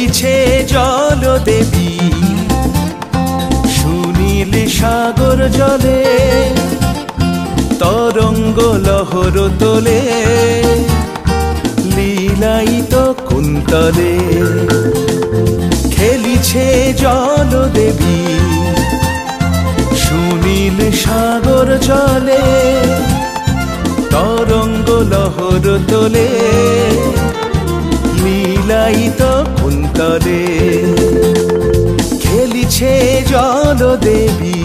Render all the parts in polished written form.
খেলিছে জল দেবী সুনীল সাগর জলে তরঙ্গ লহর তোলে লীলায়িত কুন্তলে খেলিছে জল দেবী সুনীল সাগর জলে তরঙ্গ লহর তোলে লীলায়িত কুন্তলে খেলিছে জল দেবী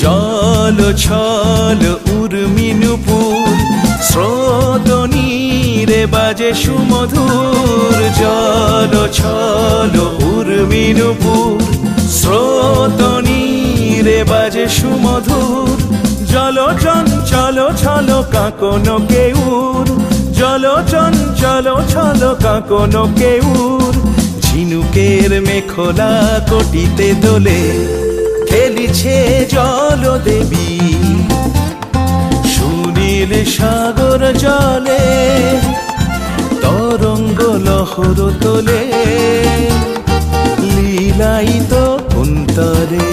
চল ছল উর্মিনুপুর স্রোত নীরে বাজে সুমধুর জল ছল উর্মিনুপুর স্রোত নীরে বাজে সুমধুর জল চঞ্চল ছল কাঁকন কেউর জল চঞ্চল ছল কাঁকন কেউর ঝিনুকের মেখলা কটিতে দোলে খেলিছে জল দেবী সুনীল সাগর জলে তরঙ্গ লহর তোলে লীলায়িত কুন্তলে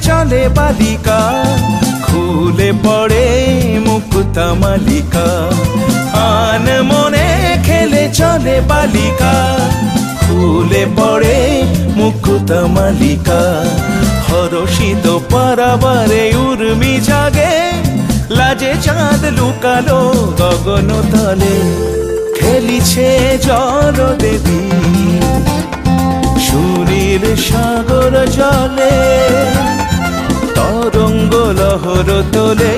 চলে বালিকা খুলে পড়ে মুক্তা মালিকা আন মনে খেলে চলে বালিকা খুলে পড়ে মুক্তা মালিকা হরষিত পারাবারে উর্মি জাগে লাজে চাঁদ লুকালো গগন তলে খেলিছে জল দেবী সুনীল সাগর জলে তরঙ্গ লহর তোলে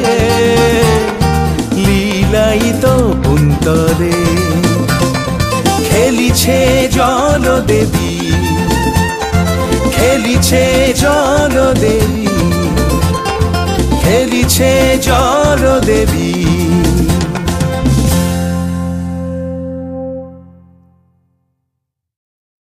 লীলায়িত কুন্তলে খেলিছে জল দেবী খেলিছে জল দেবী খেলিছে জল দেবী।